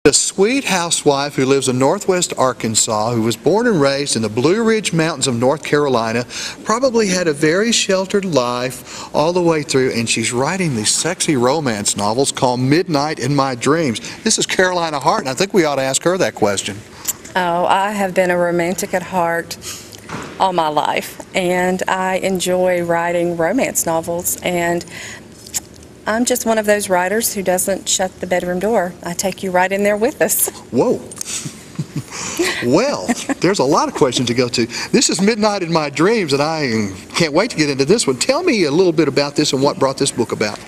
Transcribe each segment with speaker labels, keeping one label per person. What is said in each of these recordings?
Speaker 1: A sweet housewife who lives in northwest Arkansas, who was born and raised in the Blue Ridge Mountains of North Carolina, probably had a very sheltered life all the way through, and she's writing these sexy romance novels called Midnight in My Dreams. This is Carolina Hart, and I think we ought to ask her that question.
Speaker 2: Oh, I have been a romantic at heart all my life, and I enjoy writing romance novels, and I'm just one of those writers who doesn't shut the bedroom door. I take you right in there with us.
Speaker 1: Whoa. Well, there's a lot of questions to go to. This is Midnight in My Dreams, and I can't wait to get into this one. Tell me a little bit about this and what brought this book about.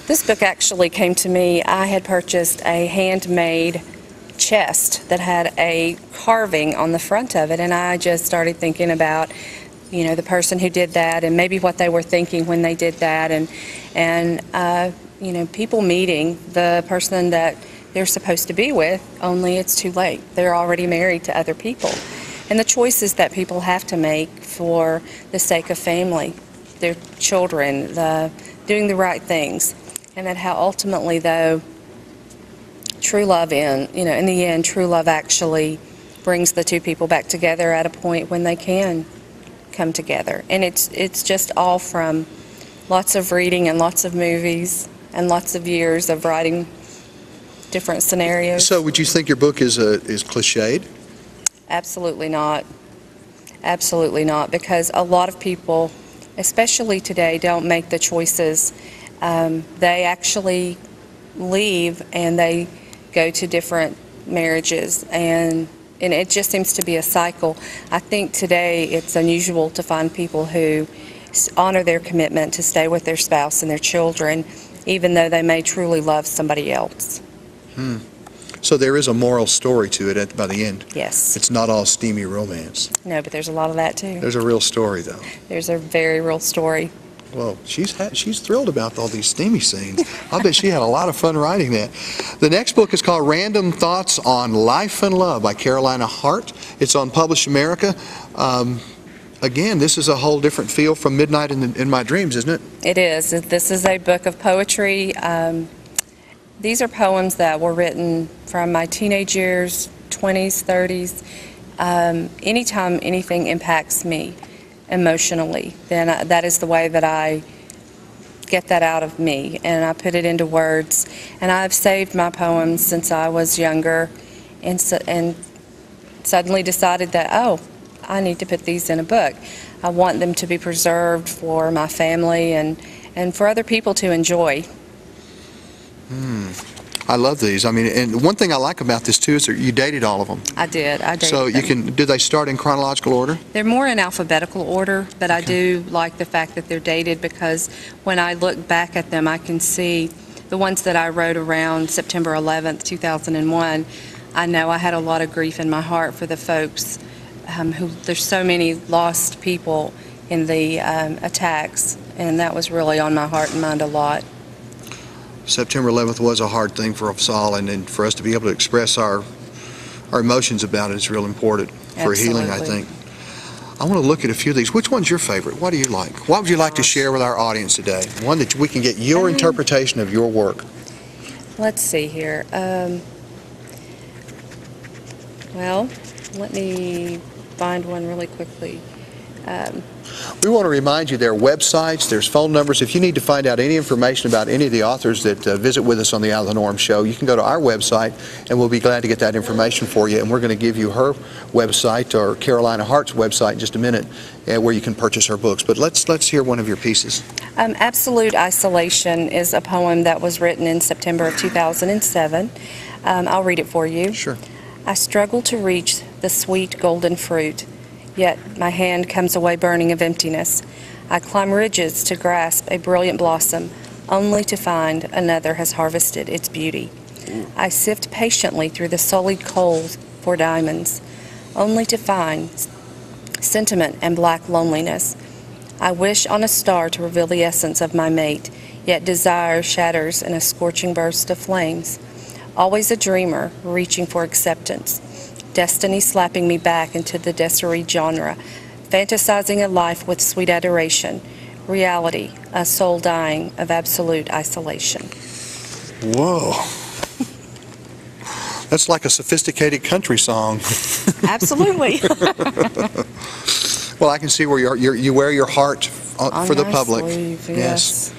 Speaker 2: This book actually came to me. I had purchased a handmade chest that had a carving on the front of it, and I just started thinking about, you know, the person who did that and maybe what they were thinking when they did that, and you know, people meeting the person that they're supposed to be with, only it's too late. They're already married to other people. And the choices that people have to make for the sake of family, their children, doing the right things, and that how ultimately, though, true love in the end, true love actually brings the two people back together at a point when they can come together. And it's just all from lots of reading and lots of movies and lots of years of writing different scenarios.
Speaker 1: So would you think your book is cliched?
Speaker 2: Absolutely not. Absolutely not, because a lot of people, especially today, don't make the choices. They actually leave and they go to different marriages, and it just seems to be a cycle. I think today it's unusual to find people who honor their commitment to stay with their spouse and their children, even though they may truly love somebody else.
Speaker 1: So there is a moral story to it by the end.
Speaker 2: Yes.
Speaker 1: It's not all steamy romance.
Speaker 2: No, but there's a lot of that too.
Speaker 1: There's a real story, though.
Speaker 2: There's a very real story.
Speaker 1: Well, she's thrilled about all these steamy scenes. I bet she had a lot of fun writing that. The next book is called Random Thoughts on Life and Love by Carolina Hart. It's on Publish America. Again, this is a whole different feel from Midnight in My Dreams, isn't it?
Speaker 2: It is. This is a book of poetry. These are poems that were written from my teenage years, 20s, 30s. Anytime anything impacts me emotionally, then that is the way that I get that out of me, and I put it into words. And I've saved my poems since I was younger, and suddenly decided that, oh, I need to put these in a book. I want them to be preserved for my family and for other people to enjoy.
Speaker 1: I love these. I mean, and one thing I like about this too is that you dated all of them.
Speaker 2: I did.
Speaker 1: So you can. Do they start in chronological order?
Speaker 2: They're more in alphabetical order, but I do like the fact that they're dated, because when I look back at them, I can see the ones that I wrote around September 11th, 2001. I know I had a lot of grief in my heart for the folks there's so many lost people in the attacks, and that was really on my heart and mind a lot.
Speaker 1: September 11th was a hard thing for us all, and for us to be able to express our emotions about it is real important for healing, I think. I want to look at a few of these. Which one's your favorite? What do you like? What would you like to share with our audience today? One that we can get your interpretation of your work.
Speaker 2: Let's see here. Well, let me find one really quickly.
Speaker 1: We want to remind you there are websites, there's phone numbers. If you need to find out any information about any of the authors that visit with us on the Out of the Norm show, you can go to our website, and we'll be glad to get that information for you. And we're going to give you her website, or Carolina Hart's website, in just a minute, where you can purchase her books. But let's hear one of your pieces.
Speaker 2: Absolute Isolation is a poem that was written in September of 2007. I'll read it for you.
Speaker 1: Sure.
Speaker 2: I struggle to reach the sweet golden fruit, yet my hand comes away burning of emptiness. I climb ridges to grasp a brilliant blossom, only to find another has harvested its beauty. I sift patiently through the sullied coals for diamonds, only to find sentiment and black loneliness. I wish on a star to reveal the essence of my mate, yet desire shatters in a scorching burst of flames. Always a dreamer, reaching for acceptance. Destiny slapping me back into the desert genre, fantasizing a life with sweet adoration. Reality, a soul dying of absolute isolation.
Speaker 1: Whoa. That's like a sophisticated country song.
Speaker 2: Absolutely.
Speaker 1: Well, I can see where you wear your heart for the
Speaker 2: my
Speaker 1: public.
Speaker 2: sleeve, yes.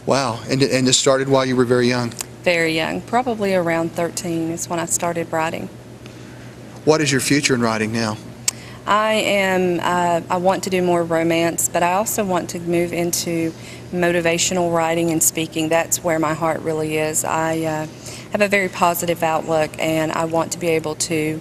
Speaker 1: Wow. And this started while you were very young.
Speaker 2: Very young, probably around 13 is when I started writing.
Speaker 1: What is your future in writing now?
Speaker 2: I want to do more romance, but I also want to move into motivational writing and speaking. That's where my heart really is. I have a very positive outlook, and I want to be able to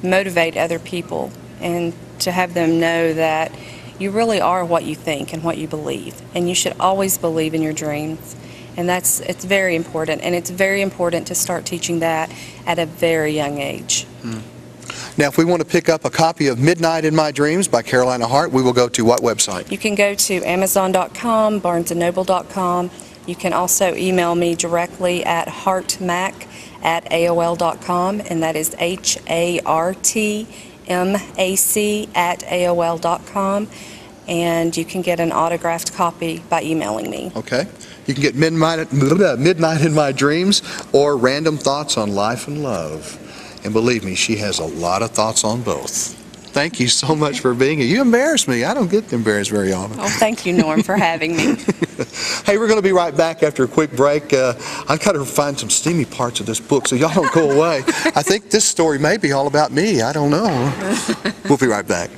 Speaker 2: motivate other people and to have them know that you really are what you think and what you believe, and you should always believe in your dreams. And it's very important, and it's very important to start teaching that at a very young age.
Speaker 1: Now, if we want to pick up a copy of Midnight in My Dreams by Carolina Hart, we will go to what website?
Speaker 2: You can go to Amazon.com, BarnesandNoble.com. You can also email me directly at hartmac@AOL.com, and that is HARTMAC@AOL.com. And you can get an autographed copy by emailing me.
Speaker 1: Okay. You can get Midnight in My Dreams or Random Thoughts on Life and Love. And believe me, she has a lot of thoughts on both. Thank you so much for being here. You embarrass me. I don't get embarrassed very often.
Speaker 2: Oh, thank you, Norm, for having me.
Speaker 1: Hey, we're going to be right back after a quick break. I've got to find some steamy parts of this book, so y'all don't go away. I think this story may be all about me. I don't know. We'll be right back.